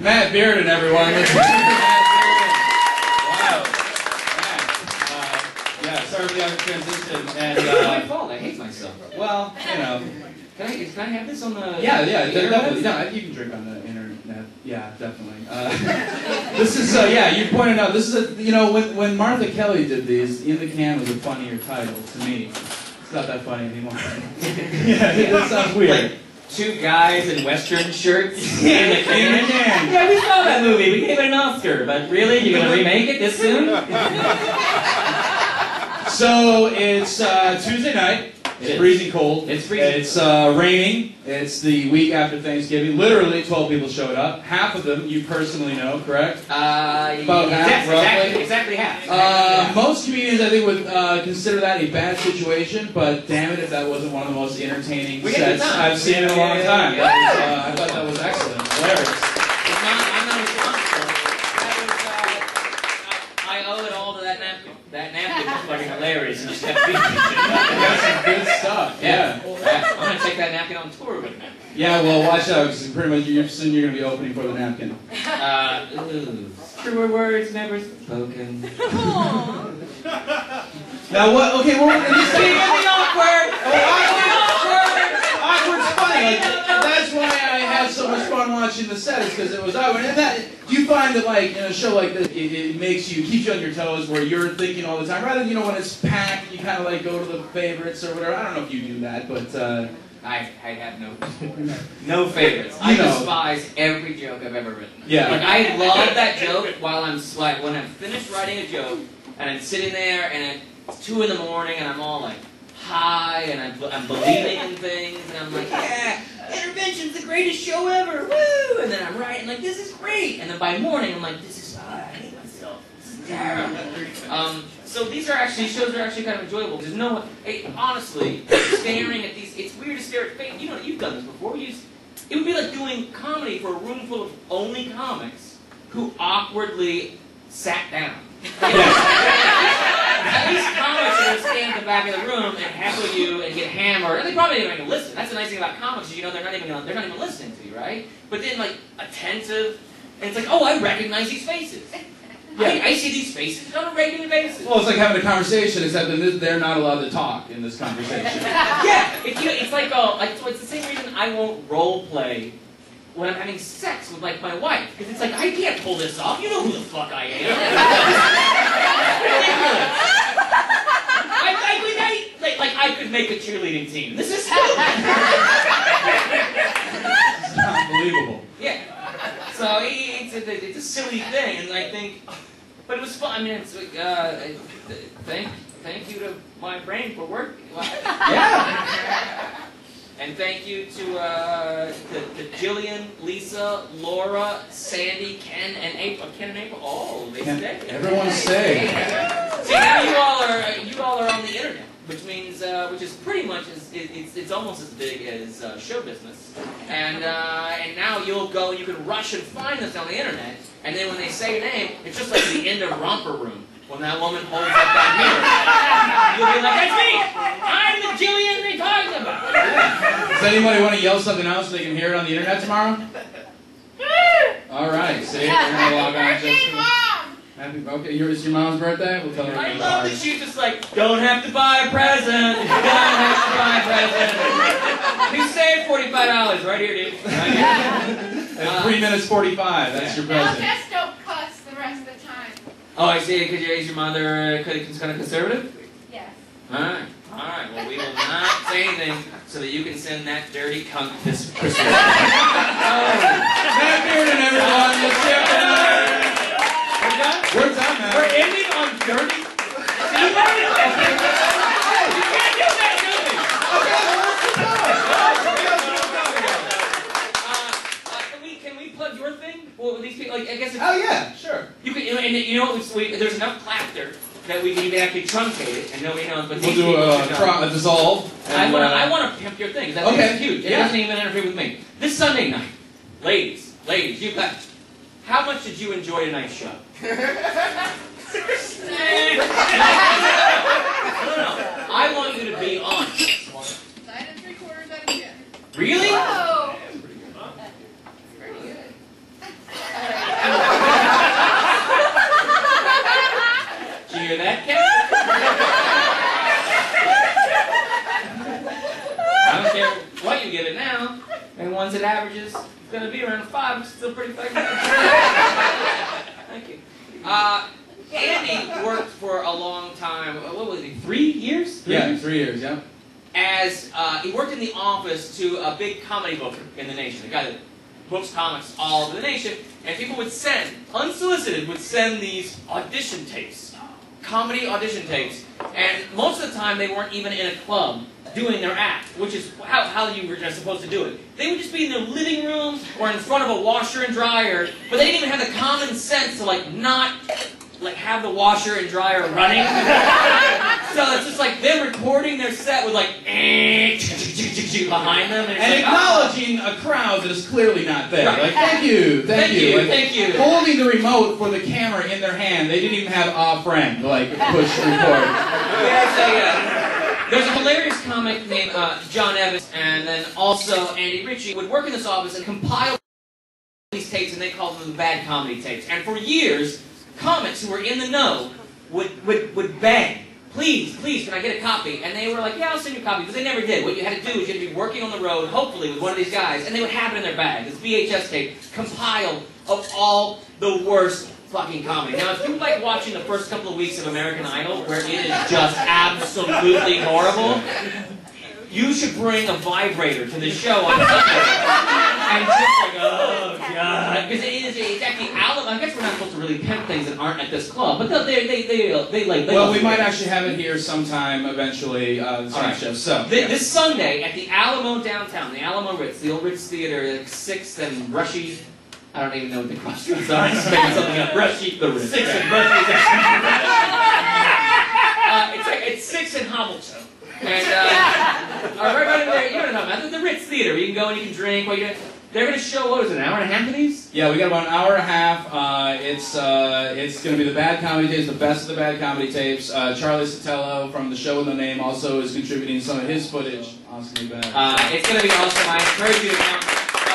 Matt Bearden, everyone. Let's hear it for Matt Bearden. Wow. Yeah, sorry for the transition. And, it's my fault. I hate myself. Well, you know. Can I have this on the... Yeah, definitely. No, you can drink on the internet. Yeah, definitely. This is, you pointed out, this is, when Martha Kelly did these, In the Can was a funnier title to me. It's not that funny anymore. Yeah, it sounds weird. Like, two guys in Western shirts in the can. In the can. Yeah, we saw that movie. We gave it an Oscar. But really, you're going to remake it this soon? So, it's Tuesday night. It's freezing cold. It's freezing. It's raining. It's the week after Thanksgiving. Literally, 12 people showed up. Half of them you personally know, correct? About half, roughly. Exactly half. Most comedians, I think, would consider that a bad situation, but damn it if that wasn't one of the most entertaining sets I've seen in a long time. I thought that was excellent. Hilarious. I'm not responsible. I owe it all to that napkin. That napkin was fucking hilarious. And just kept beating That's some good stuff. Yeah. I'm going to take that napkin on tour with me. Yeah, well, watch out, because pretty much soon you're going to be opening for the napkin. Truer words never spoken. Now, what? Okay, well, You see, the awkward! Awkward's funny. Like, that's why I had so much fun watching the set, is because it was awkward. And do you find that, like, in a show like this, it keeps you on your toes, where you're thinking all the time, rather than, when it's packed, you kind of, like, go to the favorites or whatever. I don't know if you do that, but, I have no favorites. I despise every joke I've ever written. Yeah. Like, I love that joke when I'm finished writing a joke, and I'm sitting there, and it's 2 in the morning, and I'm all, like, high, and I'm believing in things, and I'm like, yeah, Intervention's the greatest show ever, woo! And then I'm writing, like, this is great! And then by morning, I'm like, this is, I hate myself. This is terrible. So shows are actually kind of enjoyable. There's no one, honestly, staring at these, it's weird to stare at face. You've done this before. It would be like doing comedy for a room full of only comics who awkwardly sat down. At least comics are going to stand at the back of the room and heckle you and get hammered. And they probably don't even listen. That's the nice thing about comics is they're not even listening to you, right? But then like attentive, and it's like, oh, I recognize these faces. Yeah. I see these faces on a regular basis. Well, it's like having a conversation, except that they're not allowed to talk in this conversation. Yeah, it's like it's the same reason I won't role play when I'm having sex with like my wife, because it's like I can't pull this off. You know who the fuck I am. I could make a cheerleading team. This is unbelievable. Yeah. So it's a silly thing, and I think, but it was fun. I mean, it's like, thank you to my brain for working. Yeah. And thank you to Jillian, Lisa, Laura, Sandy, Ken, and April. Oh, they stay. Everyone stay. See, now you all are on the internet, which means, which is pretty much it's almost as big as show business. And now you can rush and find us on the internet, and then when they say your name, it's just like the end of Romper Room. When that woman holds up that mirror, you'll be like, that's me! I'm the Jillian they're talking about! Does anybody want to yell something else so they can hear it on the internet tomorrow? Alright, see? We're going to log on just... Okay, it's your mom's birthday? We'll tell her. I love that she's just like, don't have to buy a present! Don't have to buy a present! You saved $45 right here, dude. Right here. At 3 minutes 45, that's your present. Now just don't cuss the rest of the time. Oh, I see. Because your mother is kind of conservative? Yes. Alright. Alright. Well, we will not say anything so that you can send that dirty cunt this Christmas. Matt Bearden, everyone. Let's see up tonight. We're done? We're done, man. We're ending on dirty... You can't do that to me! Can we plug your thing? Well, these people, like, I guess... Oh, yeah, sure. You can, and you know what? There's enough laughter that we can even actually truncate it, and nobody knows. But we'll do a dissolve. I want to pimp your thing because that's huge. It doesn't even interfere with me. This Sunday night, ladies, you've got. How much did you enjoy tonight's show? No. I want you to be honest. 9 3/4 out of 10. Really? Whoa. Once it averages, it's going to be around 5, which is still pretty fucking good. Thank you. Andy worked for a long time. What was he? 3 years? 3 years? 3 years, yeah. As he worked in the office to a big comedy booker in the nation, a guy that books comics all over the nation, and people would send, unsolicited, would send these audition tapes, comedy audition tapes, and most of the time they weren't even in a club doing their act, which is how you were supposed to do it. They would just be in their living room or in front of a washer and dryer, but they didn't even have the common sense to not have the washer and dryer running. So it's just like them recording their set with behind them. And acknowledging a crowd that is clearly not there. Right. Like, thank you. Thank you. Holding the remote for the camera in their hand. They didn't even have a friend, push record. There's a hilarious comic named John Evans, and then also Andy Ritchie would work in this office and compile these tapes, and they called them the bad comedy tapes. And for years, comics who were in the know would beg, please, can I get a copy? And they were like, yeah, I'll send you a copy. But they never did. What you had to do is you had to be working on the road, hopefully, with one of these guys, and they would have it in their bag, this VHS tape, compiled of all the worst fucking comedy. Now, if you like watching the first couple of weeks of American Idol, where it is just absolutely horrible, you should bring a vibrator to the show on Sunday. And just oh god, because it's at the Alamo. I guess we're not supposed to really pimp things that aren't at this club, but they well, we might actually have it here sometime eventually. Show. So this Sunday at the Alamo downtown, the Alamo Ritz, the old Ritz Theater, 6th and Rushy. I don't even know what the questions are. I'm just making something up. Rushy, the Ritz. 6th and Rushy. It's 6th and Hobbleton. And right in there, you don't know, man. The Ritz Theater, where you can go and you can drink. They're going to show, what is it, an hour and a half of these? Yeah, we got about an hour and a half. It's going to be the bad comedy tapes, the best of the bad comedy tapes. Charlie Sotelo from The Show with No Name also is contributing some of his footage. Awesomely bad. It's going to be awesome. I encourage you to come.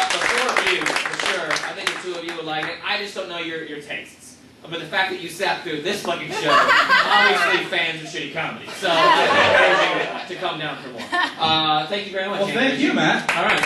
The 4 of you, for sure. I think the 2 of you would like it. I just don't know your tastes. But the fact that you sat through this fucking show, obviously fans of shitty comedy. So I encourage you to come down for more. Thank you very much. Well, thank you, Matt. All right.